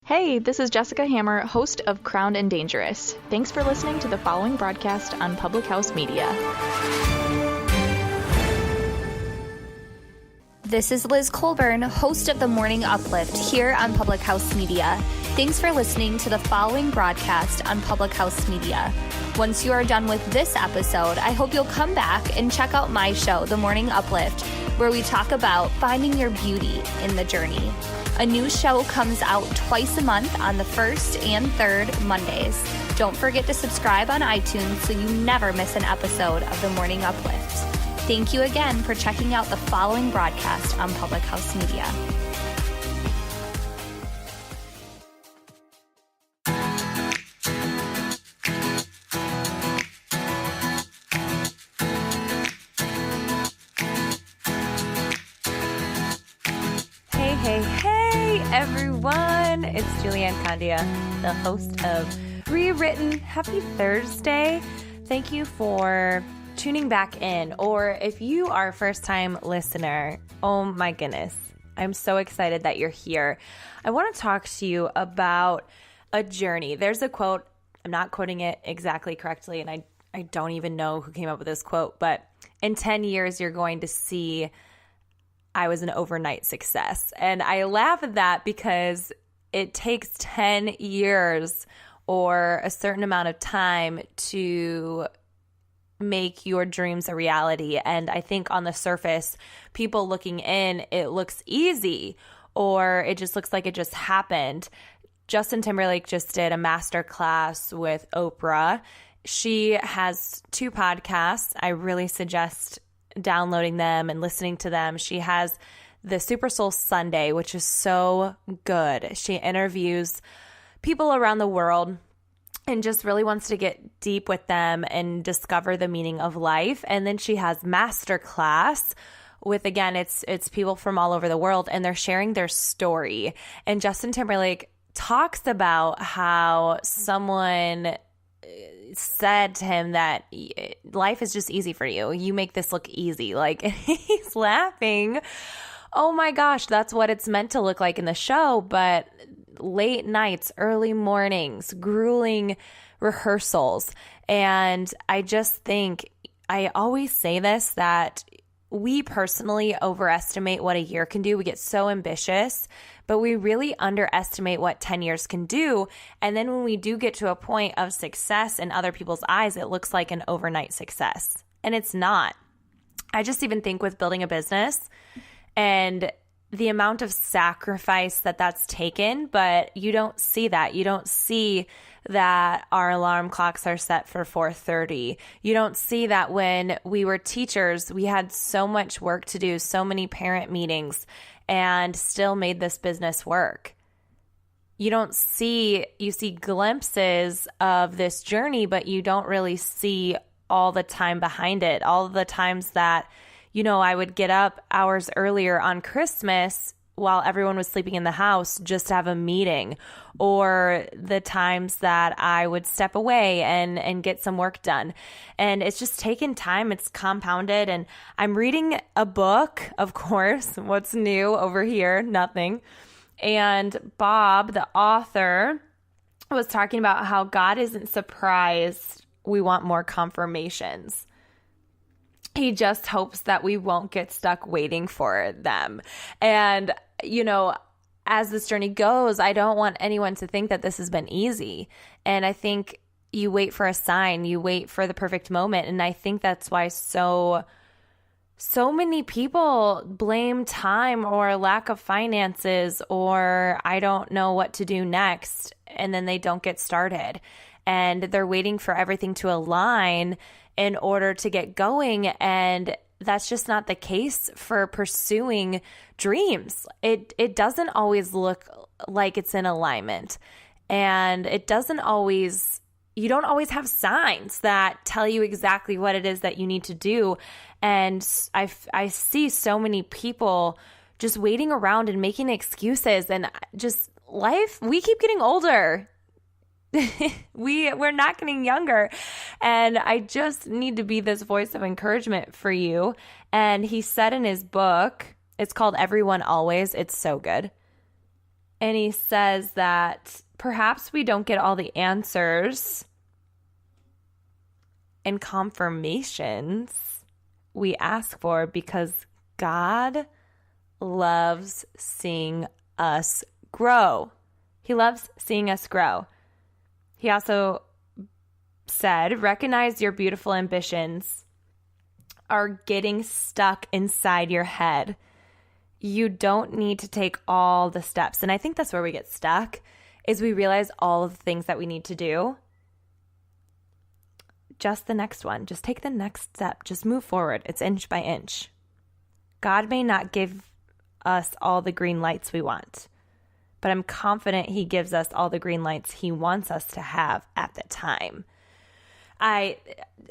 Hey, this is Jessica Hammer, host of Crowned and Dangerous. Thanks for listening to the following broadcast on Public House Media. This is Liz Colburn, host of The Morning Uplift here on Public House Media. Thanks for listening to the following broadcast on Public House Media. Once you are done with this episode, I hope you'll come back and check out my show, The Morning Uplift, where we talk about finding your beauty in the journey. A new show comes out twice a month on the first and third Mondays. Don't forget to subscribe on iTunes so you never miss an episode of The Morning Uplift. Thank you again for checking out the following broadcast on Public House Media. Hey everyone, it's Julianne Candia, the host of Rewritten. Happy Thursday. Thank you for tuning back in, or if you are a first-time listener, oh my goodness, I'm so excited that you're here. I want to talk to you about a journey. There's a quote, I'm not quoting it exactly correctly, and I don't even know who came up with this quote, but in 10 years, you're going to see I was an overnight success. And I laugh at that because it takes 10 years or a certain amount of time to make your dreams a reality. And I think on the surface, people looking in, it looks easy, or it just looks like it just happened. Justin Timberlake just did a master class with Oprah. She has 2 podcasts. I really suggest downloading them and listening to them. She has the Super Soul Sunday, which is so good. She interviews people around the world and just really wants to get deep with them and discover the meaning of life. And then she has Masterclass with, again, it's people from all over the world, and they're sharing their story. And Justin Timberlake talks about how someone said to him that life is just easy for you. You make this look easy. Like, he's laughing. Oh my gosh, that's what it's meant to look like in the show. But late nights, early mornings, grueling rehearsals. And I just think, I always say this, that we personally overestimate what a year can do. We get so ambitious, but we really underestimate what 10 years can do. And then when we do get to a point of success in other people's eyes, it looks like an overnight success. And it's not. I just even think with building a business and the amount of sacrifice that's taken, but you don't see that. You don't see that our alarm clocks are set for 4:30. You don't see that when we were teachers, we had so much work to do, so many parent meetings, and still made this business work. You see glimpses of this journey, but you don't really see all the time behind it. All the times that, I would get up hours earlier on Christmas while everyone was sleeping in the house just to have a meeting, or the times that I would step away and get some work done. And it's just taken time. It's compounded. And I'm reading a book, of course. What's new over here? Nothing. And Bob, the author, was talking about how God isn't surprised we want more confirmations. He just hopes that we won't get stuck waiting for them. And, as this journey goes, I don't want anyone to think that this has been easy. And I think you wait for a sign, you wait for the perfect moment. And I think that's why so many people blame time or lack of finances, or I don't know what to do next. And then they don't get started. And they're waiting for everything to align in order to get going. And that's just not the case for pursuing dreams. It doesn't always look like it's in alignment. And you don't always have signs that tell you exactly what it is that you need to do. And I see so many people just waiting around and making excuses, and just life, we keep getting older. We're not getting younger. And I just need to be this voice of encouragement for you. And he said in his book, it's called Everyone Always. It's so good. And he says that perhaps we don't get all the answers and confirmations we ask for because God loves seeing us grow. He loves seeing us grow. He also said, recognize your beautiful ambitions are getting stuck inside your head. You don't need to take all the steps. And I think that's where we get stuck, is we realize all of the things that we need to do. Just the next one. Just take the next step. Just move forward. It's inch by inch. God may not give us all the green lights we want, but I'm confident he gives us all the green lights he wants us to have at the time. I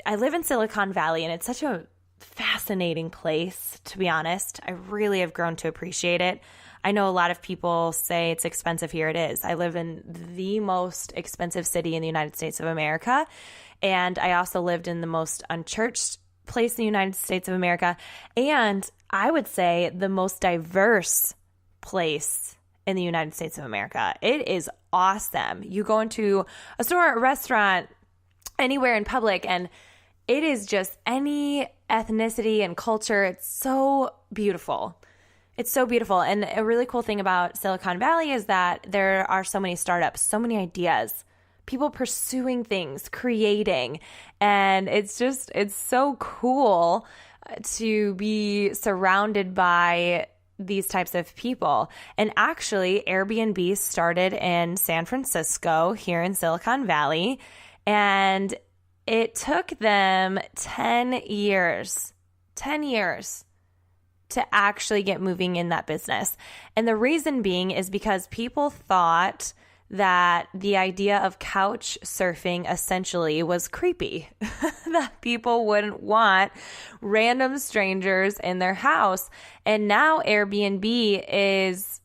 live in Silicon Valley, and it's such a fascinating place, to be honest. I really have grown to appreciate it. I know a lot of people say it's expensive here. It is. I live in the most expensive city in the United States of America, and I also lived in the most unchurched place in the United States of America, and I would say the most diverse place in the United States of America. It is awesome. You go into a store, a restaurant, anywhere in public, and it is just any ethnicity and culture. It's so beautiful. It's so beautiful. And a really cool thing about Silicon Valley is that there are so many startups, so many ideas, people pursuing things, creating. And it's so cool to be surrounded by these types of people. And actually, Airbnb started in San Francisco, here in Silicon Valley. And it took them 10 years to actually get moving in that business. And the reason being is because people thought that the idea of couch surfing essentially was creepy, that people wouldn't want random strangers in their house. And now Airbnb is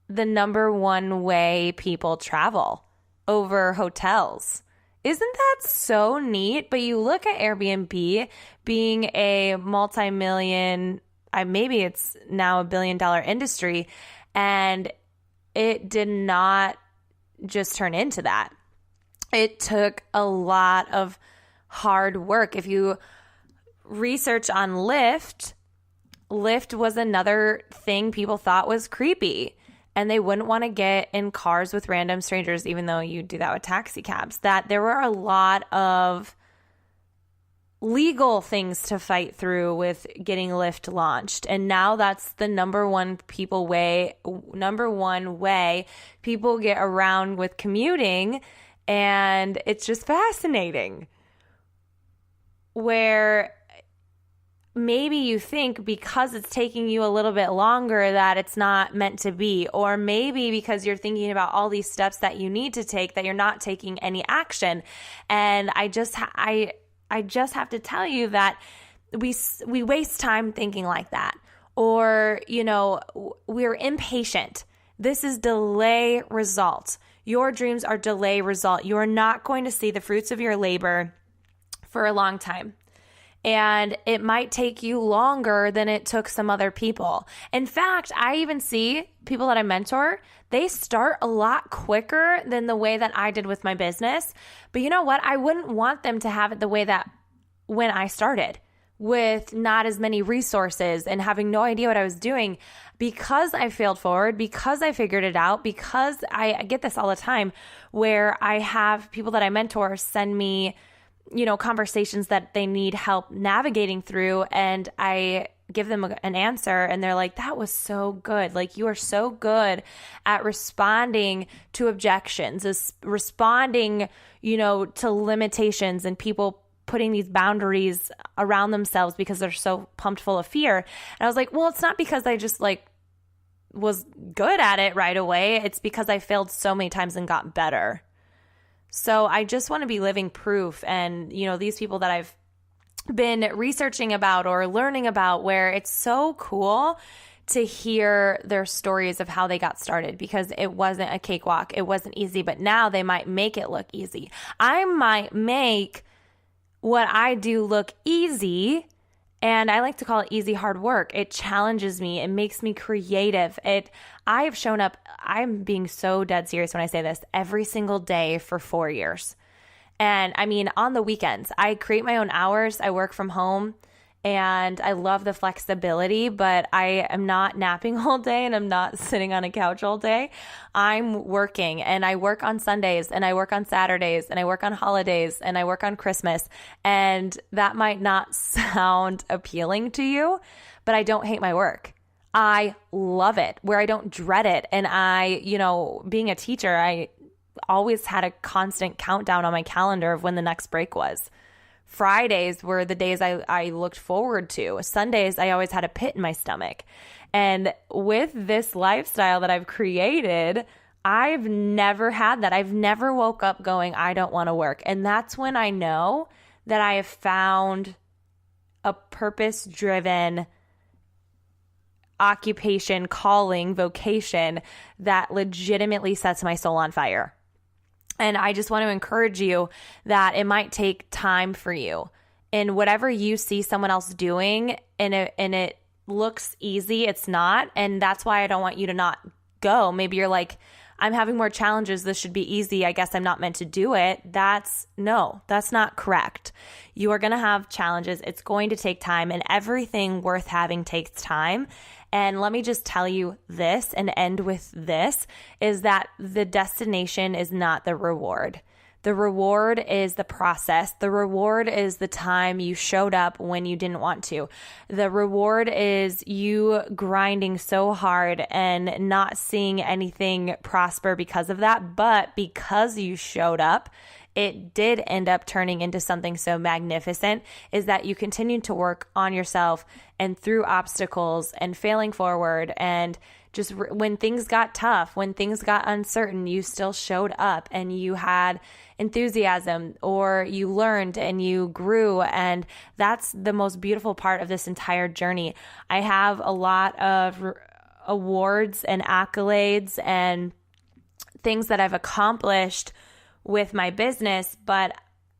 the number one way people travel over hotels. Isn't that so neat? But you look at Airbnb being a multi-million, maybe it's now $1 billion industry, and it did not just turn into that. It took a lot of hard work. If you research on Lyft was another thing people thought was creepy. And they wouldn't want to get in cars with random strangers, even though you do that with taxi cabs. That there were a lot of legal things to fight through with getting Lyft launched. And now that's the number one way people get around with commuting. And it's just fascinating. Where maybe you think because it's taking you a little bit longer that it's not meant to be, or maybe because you're thinking about all these steps that you need to take that you're not taking any action. And I just have to tell you that we waste time thinking like that, or we're impatient. This is delay result. Your dreams are delay result. You are not going to see the fruits of your labor for a long time. And it might take you longer than it took some other people. In fact, I even see people that I mentor, they start a lot quicker than the way that I did with my business. But you know what? I wouldn't want them to have it the way that when I started, with not as many resources and having no idea what I was doing, because I failed forward, because I figured it out, because I get this all the time where I have people that I mentor send me conversations that they need help navigating through, and I give them an answer and they're like, that was so good. Like, you are so good at responding to objections, responding, to limitations and people putting these boundaries around themselves because they're so pumped full of fear. And I was like, well, it's not because I just was good at it right away. It's because I failed so many times and got better. So I just want to be living proof. And, these people that I've been researching about or learning about, where it's so cool to hear their stories of how they got started, because it wasn't a cakewalk. It wasn't easy, but now they might make it look easy. I might make what I do look easy, And I like to call it easy, hard work. It challenges me. It makes me creative. I have shown up, I'm being so dead serious when I say this, every single day for 4 years. And I mean, on the weekends, I create my own hours. I work from home and I love the flexibility, but I am not napping all day and I'm not sitting on a couch all day. I'm working, and I work on Sundays and I work on Saturdays and I work on holidays and I work on Christmas. And that might not sound appealing to you, but I don't hate my work. I love it, where I don't dread it. And being a teacher, I always had a constant countdown on my calendar of when the next break was. Fridays were the days I looked forward to. Sundays, I always had a pit in my stomach. And with this lifestyle that I've created, I've never had that. I've never woke up going, I don't want to work. And that's when I know that I have found a purpose-driven occupation, calling, vocation that legitimately sets my soul on fire. And I just want to encourage you that it might take time for you. And whatever you see someone else doing and it looks easy, it's not. And that's why I don't want you to not go. Maybe you're like, I'm having more challenges. This should be easy. I guess I'm not meant to do it. That's not correct. You are going to have challenges. It's going to take time, and everything worth having takes time. And let me just tell you this and end with this, is that the destination is not the reward. The reward is the process. The reward is the time you showed up when you didn't want to. The reward is you grinding so hard and not seeing anything prosper because of that. But because you showed up, it did end up turning into something so magnificent, is that you continued to work on yourself and through obstacles and failing forward. And just when things got tough, when things got uncertain, you still showed up and you had enthusiasm, or you learned and you grew. And that's the most beautiful part of this entire journey. I have a lot of awards and accolades and things that I've accomplished with my business, but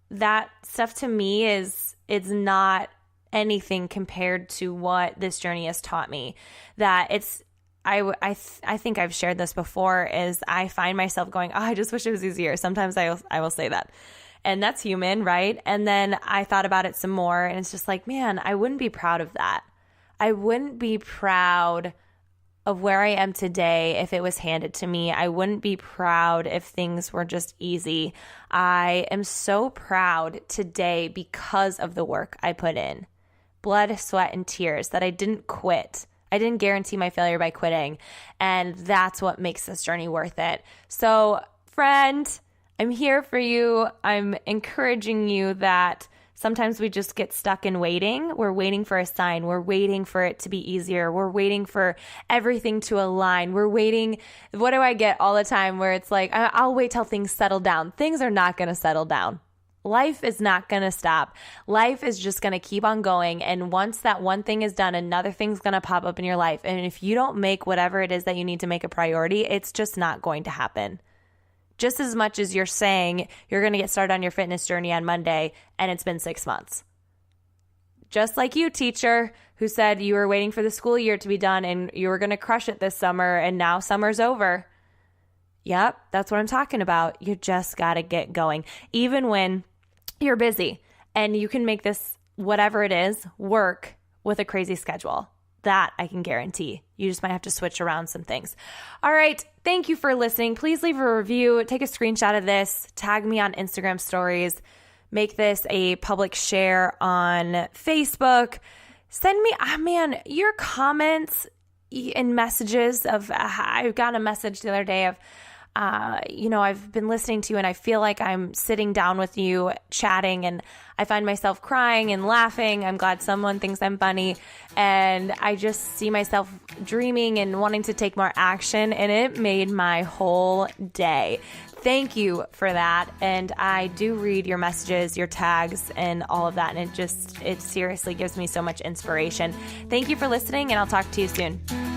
that stuff to me is not anything compared to what this journey has taught me. That it's, I think I've shared this before, is I find myself going, I just wish it was easier. Sometimes I will say that. And that's human, right? And then I thought about it some more, and it's just like, man, I wouldn't be proud of that. I wouldn't be proud of where I am today if it was handed to me. I wouldn't be proud if things were just easy. I am so proud today because of the work I put in. Blood, sweat, and tears, that I didn't quit. I didn't guarantee my failure by quitting. And that's what makes this journey worth it. So, friend, I'm here for you. I'm encouraging you that sometimes we just get stuck in waiting. We're waiting for a sign. We're waiting for it to be easier. We're waiting for everything to align. We're waiting. What do I get all the time where it's like, I'll wait till things settle down. Things are not going to settle down. Life is not going to stop. Life is just going to keep on going. And once that one thing is done, another thing's going to pop up in your life. And if you don't make whatever it is that you need to make a priority, it's just not going to happen. Just as much as you're saying you're going to get started on your fitness journey on Monday and it's been 6 months. Just like you, teacher, who said you were waiting for the school year to be done and you were going to crush it this summer, and now summer's over. Yep, that's what I'm talking about. You just got to get going. Even when you're busy, and you can make this, whatever it is, work with a crazy schedule. That I can guarantee. You just might have to switch around some things. All right. Thank you for listening. Please leave a review. Take a screenshot of this. Tag me on Instagram stories. Make this a public share on Facebook. Send me, your comments and messages of, I got a message the other day of, I've been listening to you and I feel like I'm sitting down with you chatting, and I find myself crying and laughing. I'm glad someone thinks I'm funny, and I just see myself dreaming and wanting to take more action, and it made my whole day. Thank you for that. And I do read your messages, your tags, and all of that. And it seriously gives me so much inspiration. Thank you for listening, and I'll talk to you soon.